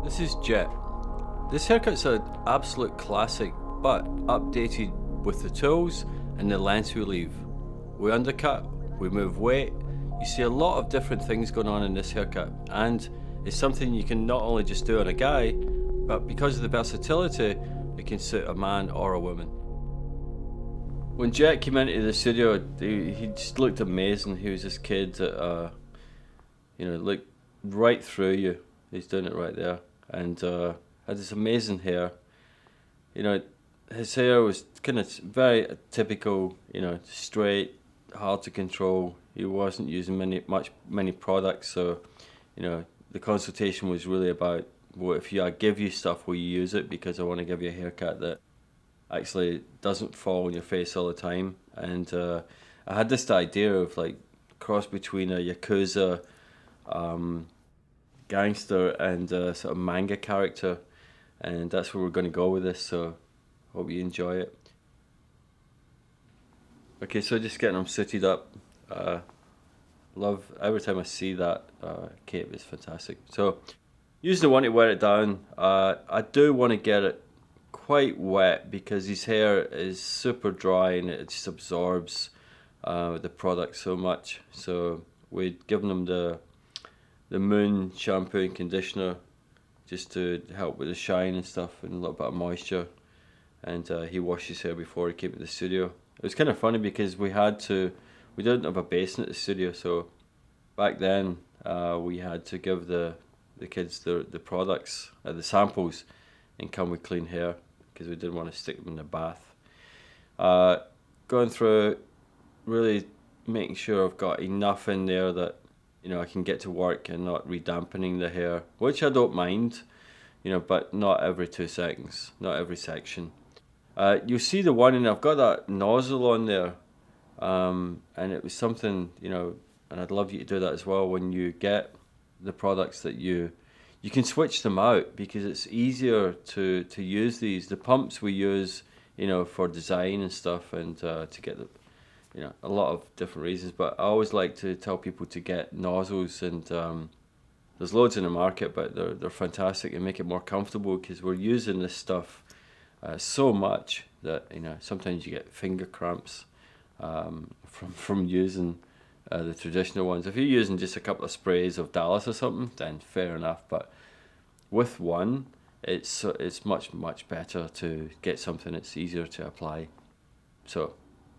This is Jate. This haircut's an absolute classic, but updated with the tools and the lengths we leave. We undercut, we move weight. You see a lot of different things going on in this haircut, and it's something you can not only just do on a guy, but because of the versatility, it can suit a man or a woman. When Jate came into the studio, he just looked amazing. He was this kid that, looked right through you. He's doing it right there, and had this amazing hair. His hair was kind of very typical, straight, hard to control. He wasn't using many products, so the consultation was really about, well, if I give you stuff, will you use it? Because I want to give you a haircut that actually doesn't fall on your face all the time. And I had this idea of like cross between a yakuza gangster and a sort of manga character, and that's where we're going to go with this, so hope you enjoy it. Okay, so just getting them suited up. Love every time I see that cape, it's fantastic. So use the one to wear it down. I do want to get it quite wet because his hair is super dry and it just absorbs the product so much. So we'd given him the Moon shampoo and conditioner just to help with the shine and stuff and a little bit of moisture. And he washed his hair before he came to the studio. It was kind of funny because we didn't have a basin at the studio, so back then we had to give the kids the products, the samples, and come with clean hair because we didn't want to stick them in the bath. Going through, really making sure I've got enough in there that I can get to work and not redampening the hair, which I don't mind, but not every 2 seconds, not every section. You'll see the one, and I've got that nozzle on there, and it was something, and I'd love you to do that as well when you get the products that you can switch them out because it's easier to use these. The pumps we use, for design and stuff and to get the, a lot of different reasons, but I always like to tell people to get nozzles, and there's loads in the market, but they're fantastic and make it more comfortable because we're using this stuff so much that sometimes you get finger cramps from using the traditional ones. If you're using just a couple of sprays of Dallas or something, then fair enough, but with one, it's much better to get something that's easier to apply. So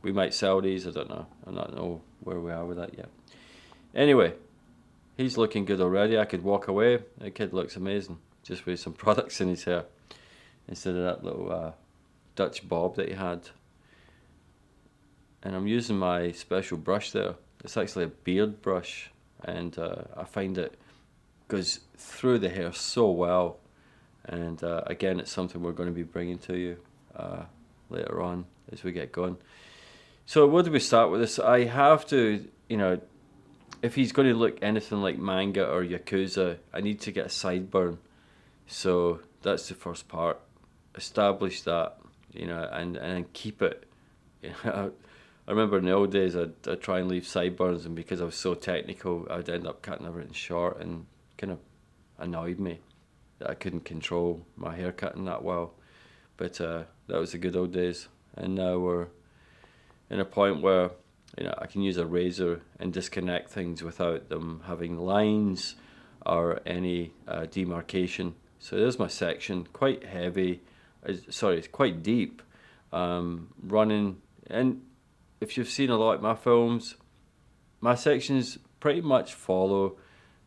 we might sell these, I don't know. I don't know where we are with that yet. Anyway, he's looking good already. I could walk away. The kid looks amazing, just with some products in his hair instead of that little Dutch bob that he had. And I'm using my special brush there. It's actually a beard brush, and I find it goes through the hair so well. And again, it's something we're going to be bringing to you later on as we get going. So where do we start with this? I have to, if he's going to look anything like manga or yakuza, I need to get a sideburn. So that's the first part. Establish that, and keep it. I remember in the old days I'd try and leave sideburns, and because I was so technical, I'd end up cutting everything short, and kind of annoyed me that I couldn't control my hair cutting that well. But that was the good old days, and now we're in a point where I can use a razor and disconnect things without them having lines or any demarcation. So there's my section, quite heavy, it's quite deep, running. And if you've seen a lot of my films, my sections pretty much follow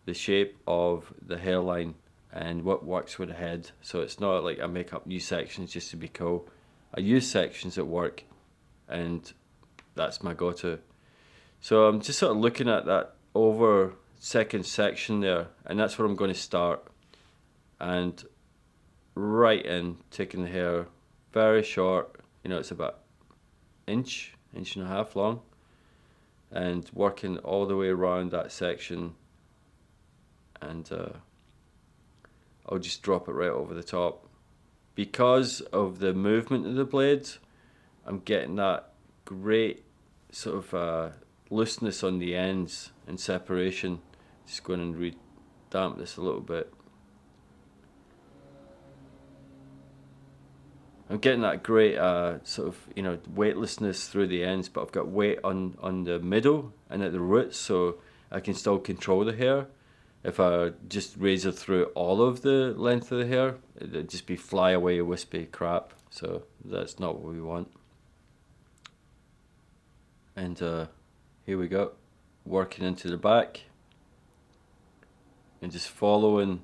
the shape of the hairline and what works with the head. So it's not like I make up new sections just to be cool. I use sections that work, and that's my go-to. So I'm just sort of looking at that over second section there, and that's where I'm going to start. And right in, taking the hair very short, it's about inch and a half long, and working all the way around that section, and I'll just drop it right over the top. Because of the movement of the blades, I'm getting that great sort of looseness on the ends and separation. Just going and damp this a little bit. I'm getting that great sort of, you know, weightlessness through the ends, but I've got weight on the middle and at the roots, so I can still control the hair. If I just razor through all of the length of the hair, it'd just be fly away wispy crap. So that's not what we want. And here we go, working into the back and just following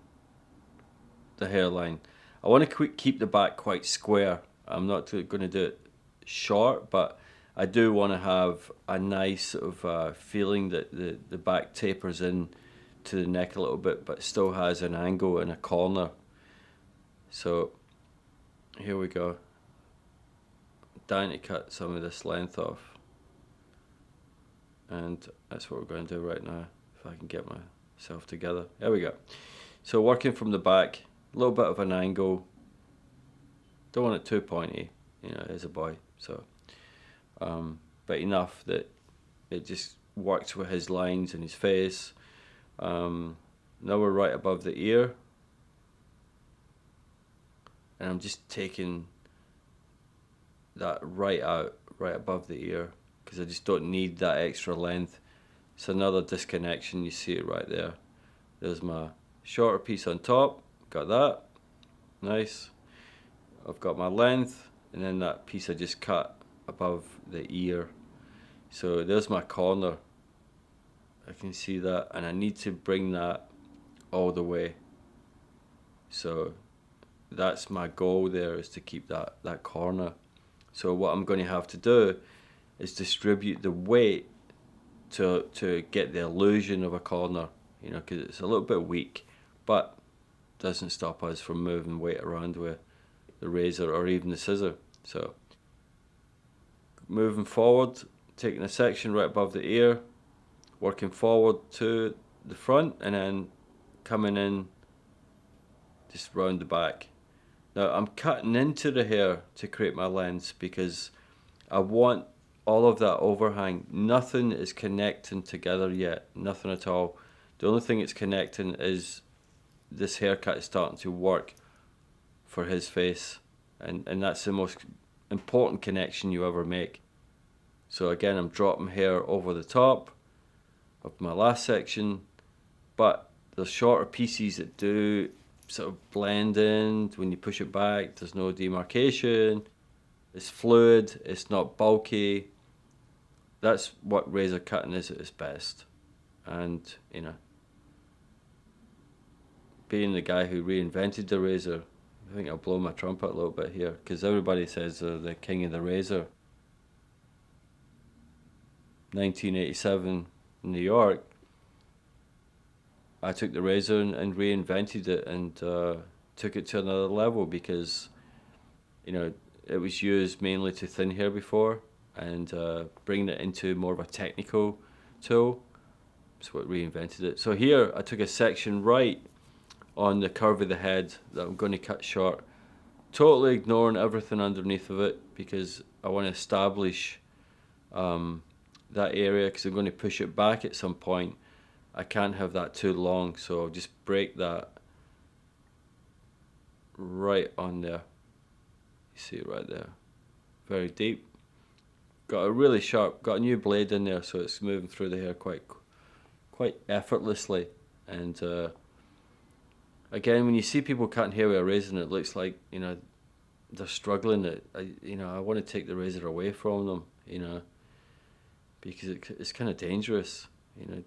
the hairline. I want to keep the back quite square. I'm not going to do it short, but I do want to have a nice sort of feeling that the back tapers in to the neck a little bit, but still has an angle and a corner. So here we go. Down to cut some of this length off. And that's what we're going to do right now, if I can get myself together. There we go. So working from the back, a little bit of an angle. Don't want it too pointy, you know, as a boy. So, but enough that it just works with his lines and his face. Now we're right above the ear. And I'm just taking that right out, right above the ear, because I just don't need that extra length. It's another disconnection, you see it right there. There's my shorter piece on top, got that, nice. I've got my length, and then that piece I just cut above the ear. So there's my corner. I can see that, and I need to bring that all the way. So that's my goal there, is to keep that corner. So what I'm going to have to do is distribute the weight to get the illusion of a corner, you know, because it's a little bit weak, but doesn't stop us from moving weight around with the razor or even the scissor. So moving forward, taking a section right above the ear, working forward to the front, and then coming in just round the back. Now I'm cutting into the hair to create my lens because I want all of that overhang. Nothing is connecting together yet, nothing at all. The only thing it's connecting is this haircut is starting to work for his face, and that's the most important connection you ever make. So again, I'm dropping hair over the top of my last section, but the shorter pieces that do sort of blend in when you push it back. There's no demarcation, it's fluid, it's not bulky. That's what razor cutting is at its best. And you know, being the guy who reinvented the razor, I think I'll blow my trumpet a little bit here, because everybody says they're the king of the razor. 1987 in New York, I took the razor and reinvented it, and took it to another level, because you know, it was used mainly to thin hair before, and bringing it into more of a technical tool. That's what reinvented it. So here I took a section right on the curve of the head that I'm going to cut short, totally ignoring everything underneath of it, because I want to establish that area, because I'm going to push it back at some point. I can't have that too long, so I'll just break that right on there. You see it right there, very deep. Got a really sharp, got a new blade in there, so it's moving through the hair quite effortlessly. And again, when you see people cutting hair with a razor, it looks like, you know, they're struggling. I want to take the razor away from them, you know, because it's kind of dangerous. You know,